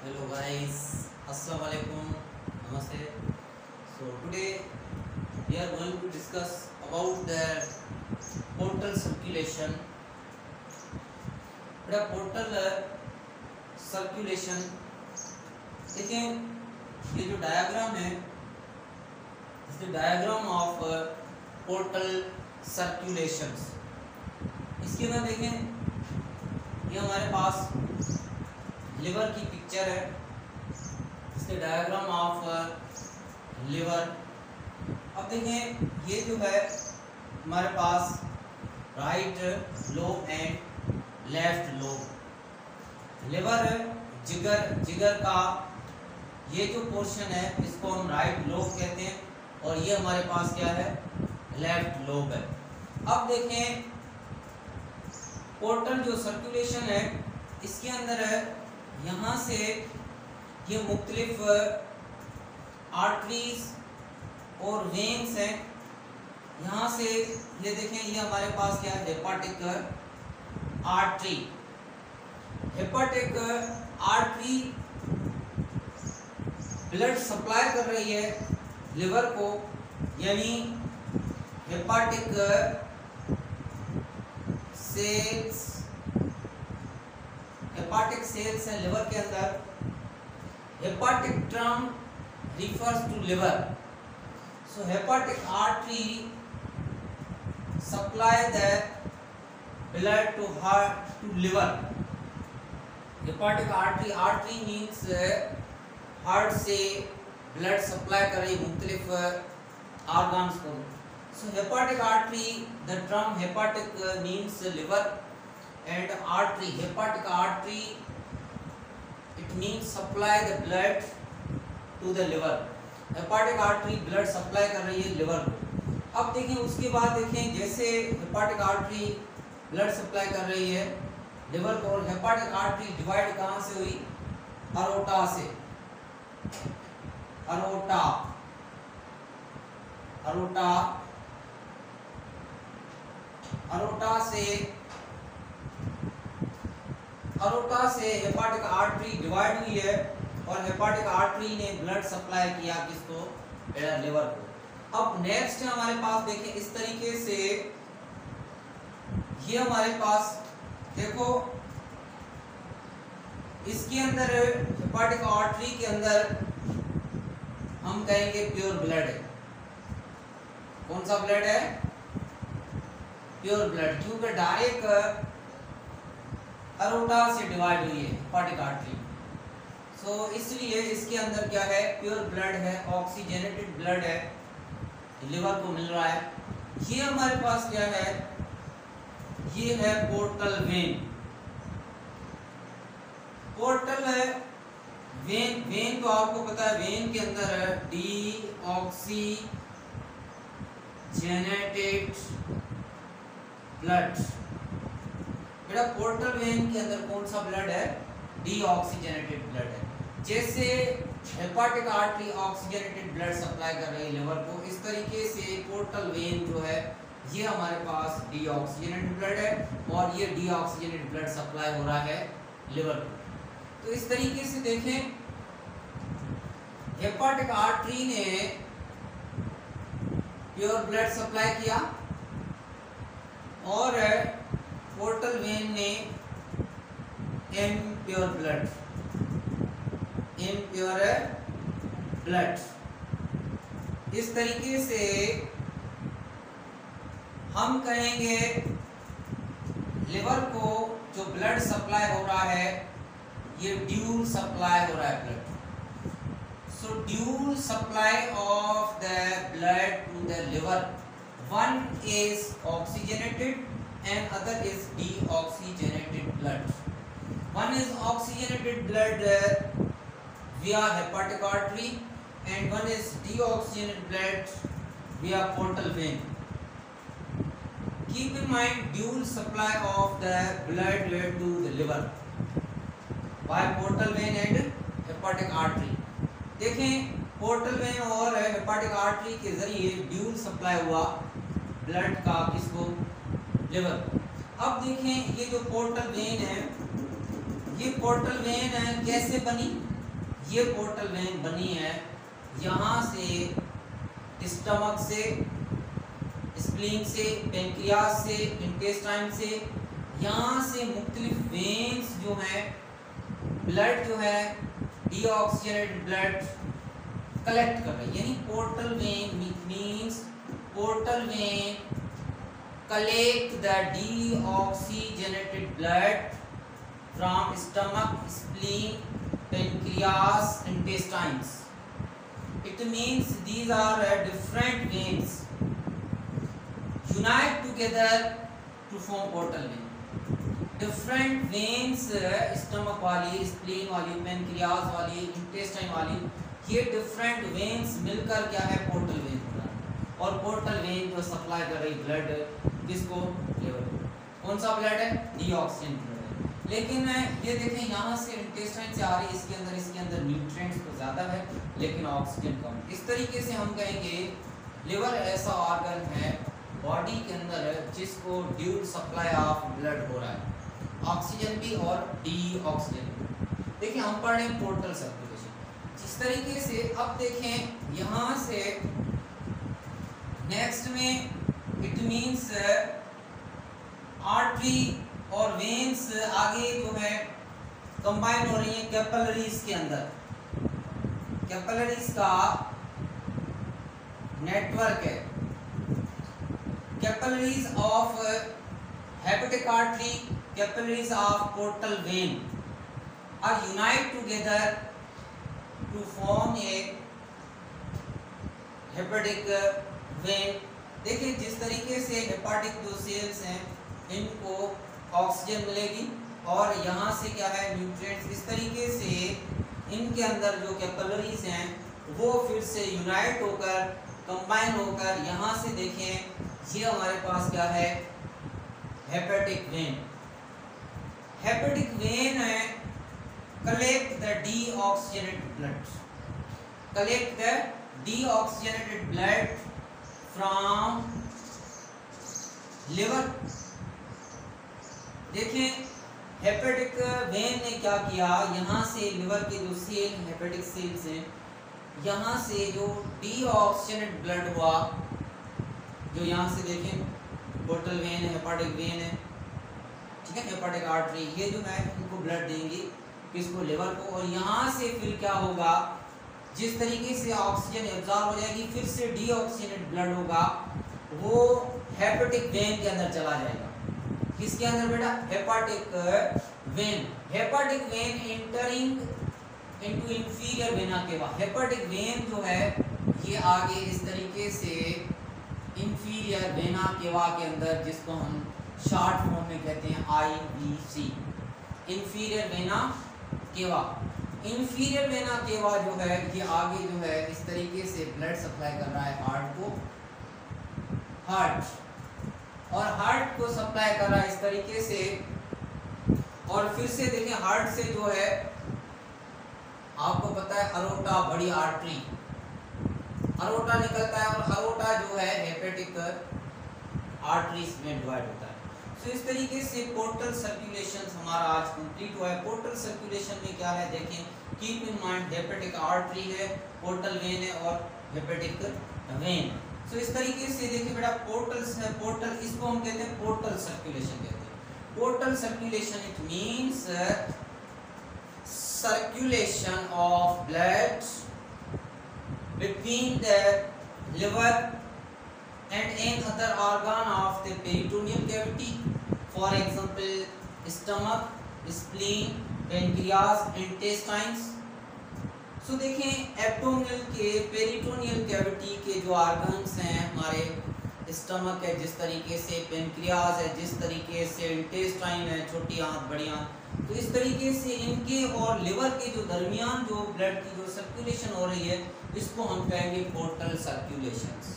Hello guys, Assalamu alaikum, Namaste. So today we are going to discuss about the portal circulation. Portal circulation देखिए, ये जो diagram है, इस diagram of portal circulations, इसके अंदर देखें ये हमारे पास लिवर की पिक्चर है, इसके डायग्राम ऑफ लिवर। अब देखें ये जो है हमारे पास right lobe and left lobe. Liver जिगर का ये जो पोर्शन है इसको हम राइट लोब कहते हैं, और ये हमारे पास क्या है, लेफ्ट लोब है। अब देखें पोर्टल जो सर्कुलेशन है इसके अंदर है, यहाँ से ये मुख्तलिफ आर्टरीज और वेन्स हैं। यहाँ से ये देखें, ये हमारे पास क्या है, hepatic artery. Hepatic artery blood supply कर रही है लिवर को, यानी हेपाटिक सेल्स है लिवर के अंदर। Hepatic term refers to liver, so hepatic artery supply the blood to heart to liver. Hepatic artery means heart से ब्लड सप्लाई कर रही मुख्तलिफ ऑर्गन्स को। So hepatic artery, the term hepatic means liver and artery, hepatic artery it means supply the blood to the liver. Hepatic artery blood supply कर रही है liver को। अब देखें उसके बाद देखें, जैसे हेपाटिक आर्टरी ब्लड सप्लाई कर रही है लिवर को, और हेपाटिक आर्टरी डिवाइड कहाँ से हुई, अरोटा से। अरोटा से हेपाटिक आर्टरी डिवाइड हुई है, और हेपाटिक आर्टरी ने ब्लड सप्लाई किया किसको, लिवर को। अब नेक्स्ट हमारे पास देखें, इस तरीके से ये हमारे पास देखो, इसके अंदर हेपाटिक आर्टरी के अंदर हम कहेंगे प्योर ब्लड है। कौन सा ब्लड है, प्योर ब्लड, क्योंकि डायरेक्ट अरोटा से डिवाइड हुई है हेपाटिक आर्टरी। सो इसलिए इसके अंदर क्या है, प्योर ब्लड है, ऑक्सीजनेटेड ब्लड है, लिवर को मिल रहा है। ये हमारे पास क्या है, ये है पोर्टल वेन। पोर्टल है वेन तो आपको पता है, वेन के अंदर है डीऑक्सीजेनेटेड ब्लड। बेटा पोर्टल वेन के अंदर कौन सा ब्लड है, डीऑक्सीजेनेटेड ब्लड है। जैसे hepatic artery oxygenated blood supply कर रही है लिवर को, इस तरीके से पोर्टल वेन जो है ये हमारे पास डीऑक्सीजनेटेड ब्लड है, और ये डीऑक्सीजनेटेड ब्लड सप्लाई हो रहा है लिवर को। तो इस तरीके से देखें, हेपाटिक आर्टरी ने प्योर ब्लड सप्लाई किया, और पोर्टल वेन ने इम्प्योर ब्लड इस तरीके से हम कहेंगे लिवर को जो ब्लड सप्लाई हो रहा है, ये ड्यूल सप्लाई हो रहा है blood. So dual supply of the blood to the liver, one is oxygenated and other is deoxygenated blood. One is oxygenated blood via hepatic artery and one is deoxygenated blood via portal vein. Keep in mind dual supply of the blood to the liver by portal vein and hepatic artery. देखें portal vein और hepatic artery के जरिए dual supply हुआ blood का किसको, liver. अब देखें ये जो पोर्टल वेन है ये पोर्टल वेन कैसे बनी? ये पोर्टल वेन बनी है यहाँ से स्टमक से, स्प्लीन से, पेनक्रियास से, इंटेस्टाइन से, यहाँ से मुख्तलिफ वेन्स जो है ब्लड जो है डीऑक्सीजनेटेड ब्लड कलेक्ट कर रही है। यानी portal vein means portal vein collect the deoxygenated blood from stomach, spleen, pancreas, intestines. It means these are different veins unite together to form portal vein. Different veins stomach वाली, spleen वाली, pancreas वाली, intestine वाली, ये different veins मिलकर क्या है portal vein बना है। और portal vein जो सप्लाई कर रही ब्लड किसको? लिवर। कौन सा ब्लड है? डीऑक्सीजन ब्लड। लेकिन ये देखें यहाँ से इंटेस्टाइन से आ रही है, इसके अंदर न्यूट्रिएंट्स तो ज़्यादा है लेकिन ऑक्सीजन कम। इस तरीके से हम कहेंगे लिवर ऐसा ऑर्गन है बॉडी के अंदर जिसको ड्यूल सप्लाई ऑफ ब्लड हो रहा है, ऑक्सीजन भी और डीऑक्सीजन। देखिए हम पढ़ रहे हैं पोर्टल सर्कुलेशन जिस तरीके से। अब देखें यहाँ से नेक्स्ट में इट मीन्स आर्टरी और वेन्स आगे जो है कंबाइन हो रही है कैपिलरीज के अंदर। कैपिलरीज का नेटवर्क है। Capillaries of hepatic artery, capillaries of portal vein are unite together to form a hepatic vein. देखिए जिस तरीके से हेपाटिक जो सेल्स हैं इनको ऑक्सीजन मिलेगी और यहाँ से क्या है न्यूट्रिएंट्स। इस तरीके से इनके अंदर जो कैपिलरीज हैं वो फिर से यूनाइट होकर कंबाइन होकर यहाँ से देखें ये हमारे पास क्या है हेपेटिक वेन। हेपेटिक वेन है collect the deoxygenated blood, collect the deoxygenated blood from liver. देखिए हेपेटिक वेन ने क्या किया, यहाँ से लिवर के जो सेल हेपेटिक सेल्स हैं यहाँ से जो डीऑक्सीजनेटेड ब्लड हुआ, जो यहाँ से देखें पोर्टल वेन है, हेपाटिक वेन है, ठीक है, हेपाटिक आर्टरी, ये जो है इनको ब्लड देंगे किसको? लिवर को। और यहाँ से फिर क्या होगा, जिस तरीके से ऑक्सीजन एब्जॉर्ब हो जाएगी फिर से डीऑक्सीजनेटेड ब्लड होगा वो हेपेटिक वेन के अंदर चला जाएगा। किसके अंदर बेटा? Hepatic when. Hepatic when entering into inferior vena cava. Hepatic when जो है ये आगे इस तरीके से इंफीरियर वेना केवा के अंदर, जिसको हम शॉर्ट फॉर्म में कहते हैं IVC, inferior vena cava. Inferior vena cava जो है ये आगे जो है इस तरीके से ब्लड सप्लाई कर रहा है हार्ट को, और हार्ट को सप्लाई कर रहा है इस तरीके से। और फिर से देखिए हार्ट से जो है आपको पता है अरोटा बड़ी आर्टरी, अरोटा निकलता है और अरोटा जो है हेपेटिक आर्टरीज में डिवाइड होता है। तो इस तरीके से पोर्टल सर्कुलेशन हमारा आज कंप्लीट हुआ है। पोर्टल सर्कुलेशन में क्या है देखें, keep in mind hepatic artery है, पोर्टल वेन है और हेपेटिक वेन। तो इस तरीके से देखिए बेटा पोर्टल्स है, पोर्टल इसको हम कहते हैं पोर्टल सर्कुलेशन कहते हैं। Portal circulation it means circulation of blood between the liver and any other organ of the peritoneal cavity, for example stomach, spleen, pancreas, intestines। सो देखें एब्डोमिनल के पेरिटोनियल कैविटी के जो ऑर्गन्स हैं हमारे, स्टमक है जिस तरीके से, पेनक्रियाज है जिस तरीके से, इंटेस्टाइन है छोटी आंत बड़ी आंत, तो इस तरीके से इनके और लिवर के जो दरमियान जो ब्लड की जो सर्कुलेशन हो रही है इसको हम कहेंगे पोर्टल सर्कुलेशंस।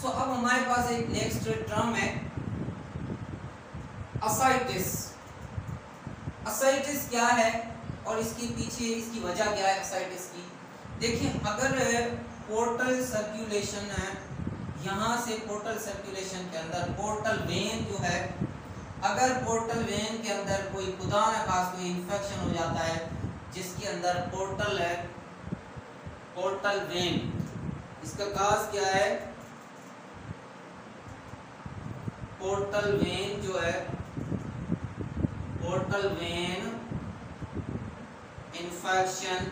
सो अब हमारे पास एक नेक्स्ट टर्म है असाइटिस। असाइटिस क्या है और इसके पीछे इसकी वजह क्या है असाइटिस की? देखिए अगर पोर्टल सर्कुलेशन है, यहाँ से पोर्टल सर्कुलेशन के अंदर पोर्टल वेन जो है अगर पोर्टल वेन के अंदर कोई खुदा न खास कोई इन्फेक्शन हो जाता है जिसके अंदर पोर्टल है, पोर्टल वेन, इसका काज क्या है, पोर्टल वेन जो है, पोर्टल वेन इन्फेक्शन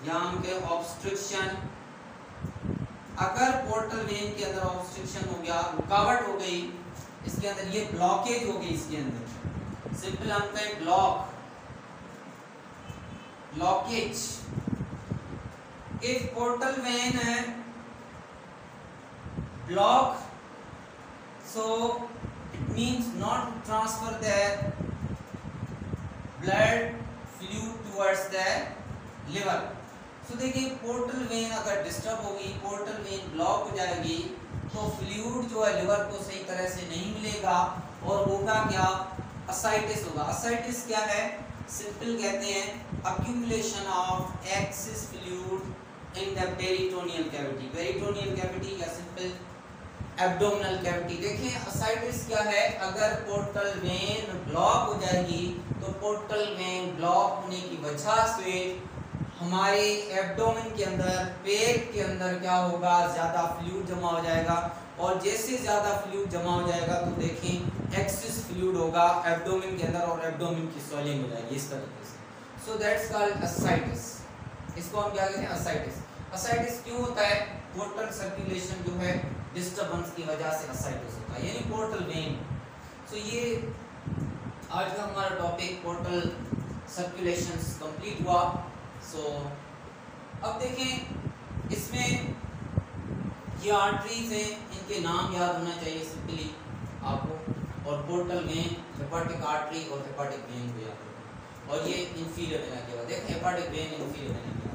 या हम के ऑब्स्ट्रक्शन, अगर पोर्टल वेन के अंदर ऑब्स्ट्रक्शन हो गया, रुकावट हो गई, इसके अंदर ये ब्लॉकेज हो गई, इसके अंदर सिंपल हम कहें block, blockage, if portal vein है block, so it means not to transfer the blood fluid towards the liver. so देखिए पोर्टल वेन अगर डिस्टर्ब होगी, पोर्टल वेन ब्लॉक हो जाएगी तो फ्लूइड जो है लिवर को सही तरह से नहीं मिलेगा और होगा क्या, असाइटिस होगा। असाइटिस क्या है, सिंपल कहते हैं accumulation of access fluid in the peritoneal cavity, peritoneal cavity या सिंपल एब्डोमिनल कैविटी। देखिए असाइटिस क्या है, अगर पोर्टल वेन ब्लॉक हो जाएगी तो पोर्टल वेन ब्लॉक होने की वजह से हमारे एब्डोमेन के अंदर, पेट के अंदर क्या होगा, ज़्यादा फ्लूइड जमा हो जाएगा और जैसे ज़्यादा फ्लूइड जमा हो जाएगा तो देखें एक्सेस फ्लूइड होगा एब्डोमेन के अंदर और एब्डोमेन की स्वेलिंग हो जाएगी इस तरीके से। सो दैट्स कॉल्ड असाइटिस, इसको हम क्या कहते हैं, असाइटिस। असाइटिस क्यों होता है, पोर्टल सर्कुलेशन जो है डिस्टर्बेंस की वजह से असाइटिस होता है, यानी पोर्टल वेन। सो ये आज का हमारा टॉपिक पोर्टल सर्कुलेशंस कंप्लीट हुआ। सो अब देखें इसमें ये आर्टरीज हैं, इनके नाम याद होना चाहिए सिंपली आपको, और पोर्टल वेन, हेपाटिक आर्टरी और हेपाटिक वेन को याद रखना, और ये इंफीरियर वेना के बाद देखें हेपाटिक वेन, इंफीरियर वेना